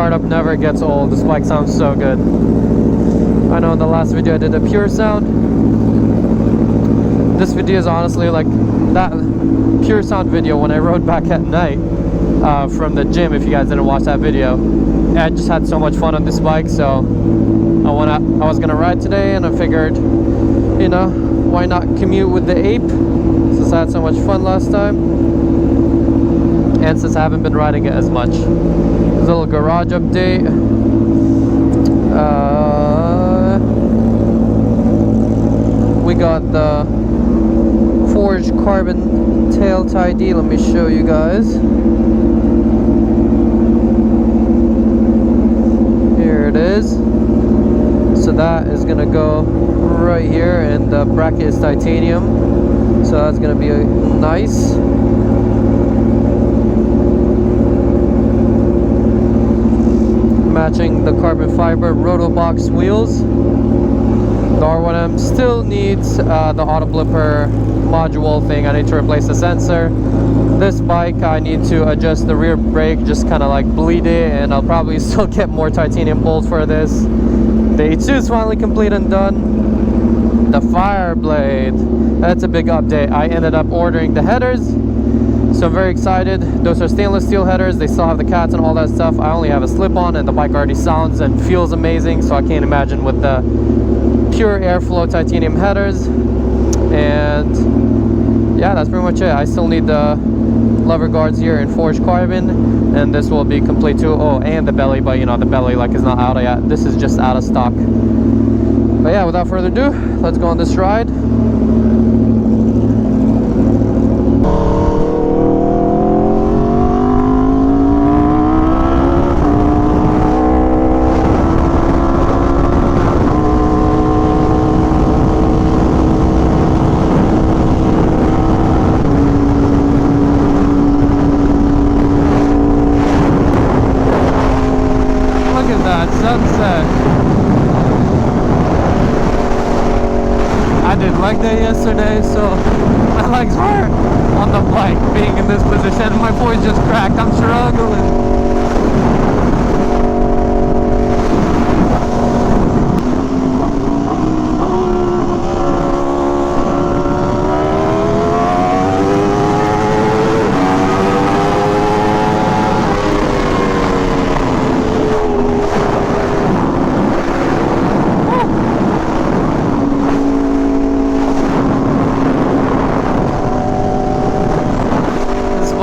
startup never gets old. This bike sounds so good. I know in the last video I did a pure sound. This video is honestly like that pure sound video when I rode back at night from the gym. If you guys didn't watch that video, I just had so much fun on this bike, so I was gonna ride today, and I figured, you know, why not commute with the Ape since I had so much fun last time, and since I haven't been riding it as much. There's a little garage update. We got the forged carbon tail tie D. Let me show you guys. Here it is. So that is gonna go right here, and the bracket is titanium, so that's gonna be nice. Matching the carbon fiber Rotobox wheels. The R1M still needs the auto blipper module thing. I need to replace the sensor. This bike, I need to adjust the rear brake, just kind of like bleed it, and I'll probably still get more titanium bolts for this. The H2 is finally complete and done. The fire blade, that's a big update. I ended up ordering the headers, so I'm very excited. Those are stainless steel headers. They still have the cats and all that stuff. I only have a slip-on, and the bike already sounds and feels amazing, so I can't imagine with the pure airflow titanium headers. And yeah, that's pretty much it. I still need the lever guards here in forged carbon, and this will be complete too. Oh, and the belly, but you know, the belly like is not out yet. This is just out of stock. But yeah, without further ado, let's go on this ride. Sunset. I did leg day yesterday, so my legs hurt on the bike being in this position. My voice just cracked. I'm struggling.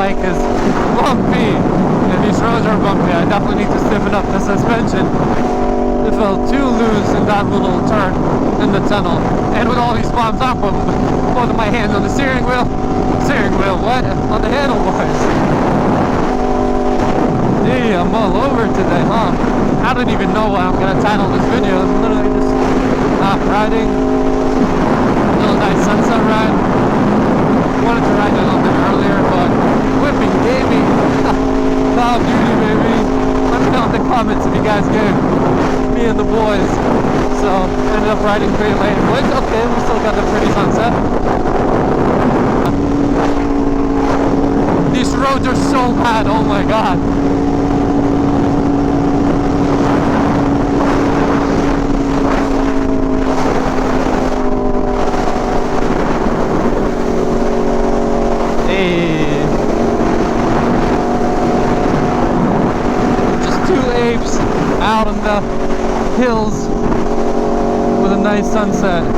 Is bumpy, and these roads are bumpy. I definitely need to stiffen up the suspension. It felt too loose in that little turn in the tunnel, and with all these bumps, I'm putting both of my hands on the steering wheel, what? On the handlebars. Gee, I'm all over today, huh? I don't even know what I'm gonna title this video. It's literally just riding. A little nice sunset ride. Wanted to ride a little bit earlier, but whipping gaming. Call of Duty, baby. Let me know in the comments if you guys get me and the boys. So ended up riding pretty late, but it's okay. We still got the pretty sunset. These roads are so bad. Oh my god. Out on the hills with a nice sunset. The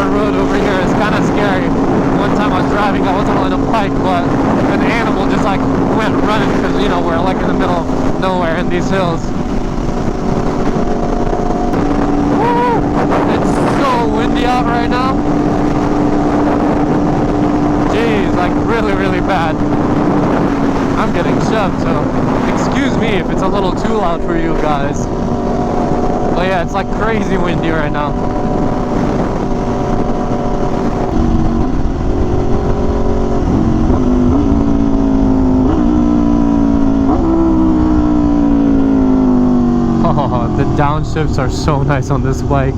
road over here is kind of scary. One time I was driving, I wasn't on a bike, but an animal just like went running because, you know, we're like in the middle of nowhere in these hills. Windy out right now. Jeez, like really bad. I'm getting shoved, so excuse me if it's a little too loud for you guys. But yeah, it's like crazy windy right now. Oh, downshifts are so nice on this bike.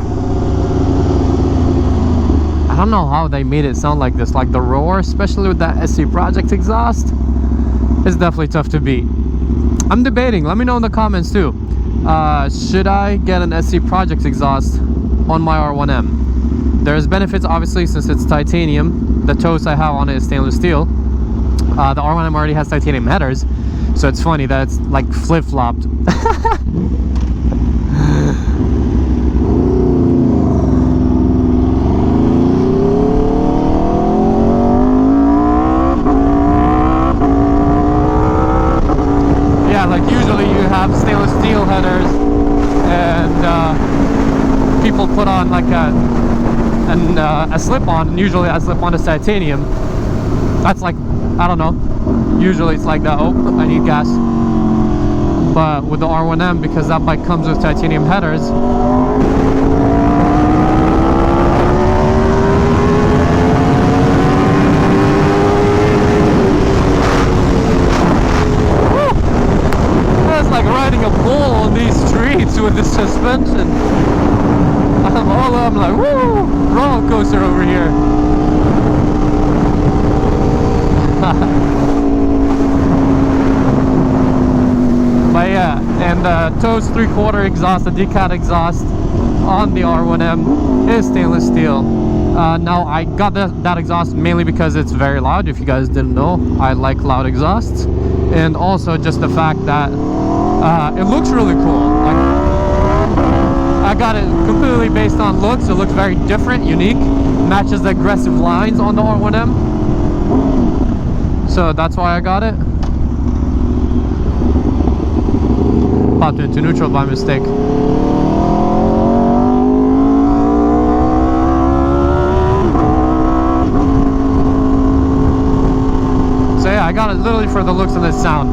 I don't know how they made it sound like this, like the roar, especially with that SC Project exhaust, is definitely tough to beat. I'm debating, let me know in the comments too. Should I get an SC Project exhaust on my R1M? There's benefits obviously since it's titanium. The toast I have on it is stainless steel. The R1M already has titanium headers, so it's funny that it's like flip-flopped. Yeah, like usually you have stainless steel headers, and people put on like a slip-on, and usually that slip-on is titanium. That's like, I don't know, usually it's like that. Oh, I need gas. But with the R1M, because that bike comes with titanium headers, it's like riding a bull on these streets with the suspension. I'm like, woo, roller coaster over here. But yeah, and the Toast 3/4 exhaust, the decat exhaust on the R1M is stainless steel. Now I got that exhaust mainly because it's very loud. If you guys didn't know, I like loud exhausts, and also just the fact that it looks really cool. Like, I got it completely based on looks. It looks very different, unique, matches the aggressive lines on the R1M. So that's why I got it. Popped into neutral by mistake. So yeah, I got it literally for the looks and the sound.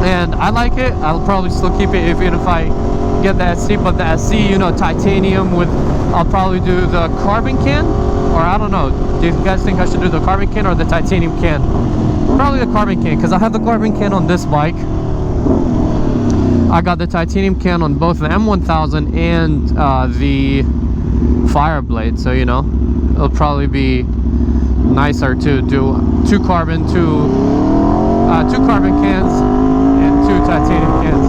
And I like it. I'll probably still keep it even if I get the SC, but the SC, you know, titanium with, I'll probably do the carbon can, or I don't know. Do you guys think I should do the carbon can or the titanium can? Probably the carbon can, because I have the carbon can on this bike. I got the titanium can on both the M1000 and the Fireblade, so you know, it'll probably be nicer to do two carbon cans and 2 titanium cans.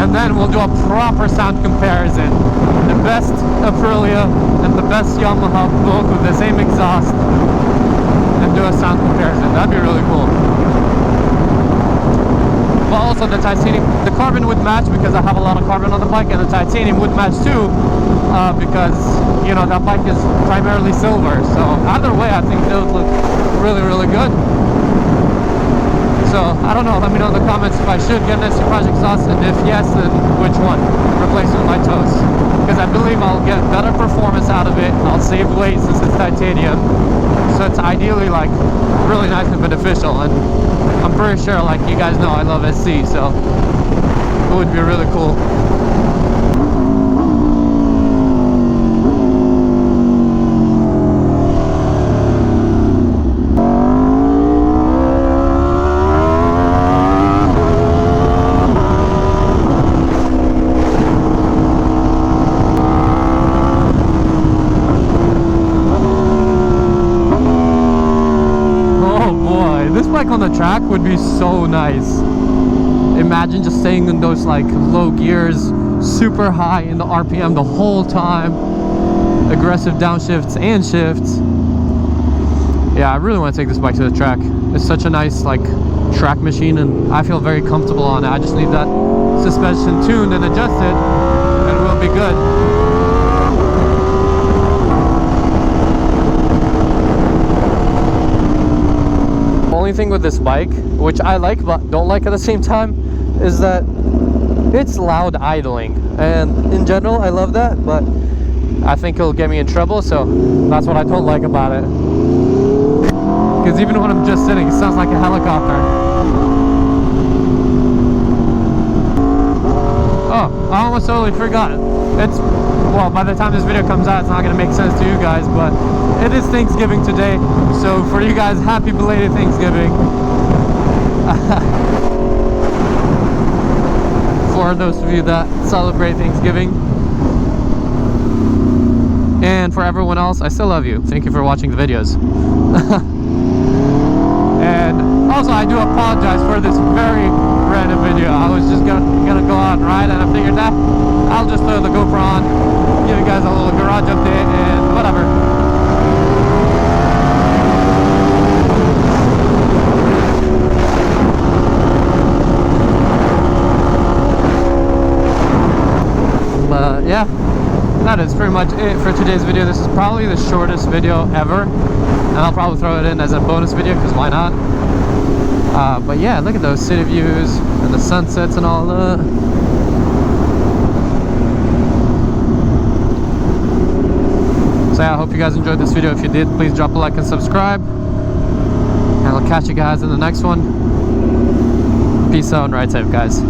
And then we'll do a proper sound comparison. The best Aprilia and the best Yamaha, both with the same exhaust, and do a sound comparison. That'd be really cool. But also the titanium, the carbon would match because I have a lot of carbon on the bike, and the titanium would match too because, you know, that bike is primarily silver. So either way, I think they would look really, really good. So, I don't know, let me know in the comments if I should get an SC Project exhaust, and if yes, then which one? Replace it with my Toast. Because I believe I'll get better performance out of it, I'll save weight since it's titanium. So it's ideally like really nice and beneficial, and I'm pretty sure, like you guys know, I love SC, so it would be really cool. On the track would be so nice. Imagine just staying in those like low gears, super high in the RPM the whole time, aggressive downshifts and shifts. Yeah, I really want to take this bike to the track. It's such a nice like track machine, and I feel very comfortable on it. I just need that suspension tuned and adjusted, and we'll be good. Only thing with this bike, which I like but don't like at the same time, is that it's loud idling, and in general I love that, but I think it'll get me in trouble, so that's what I don't like about it. Because even when I'm just sitting, it sounds like a helicopter. Oh, I almost totally forgot. It's, well, by the time this video comes out, it's not going to make sense to you guys, but it is Thanksgiving today, so for you guys, happy belated Thanksgiving. for those of you that celebrate Thanksgiving. And for everyone else, I still love you. Thank you for watching the videos. And also, I do apologize for this very random video. I was just gonna go out and ride, and I figured that I'll just throw the GoPro on, give you guys a little garage update, and whatever. But yeah, that is pretty much it for today's video. This is probably the shortest video ever, and I'll probably throw it in as a bonus video because why not. But yeah, look at those city views and the sunsets and all that. So yeah, I hope you guys enjoyed this video. If you did, please drop a like and subscribe, and I'll catch you guys in the next one. Peace out and ride safe, guys.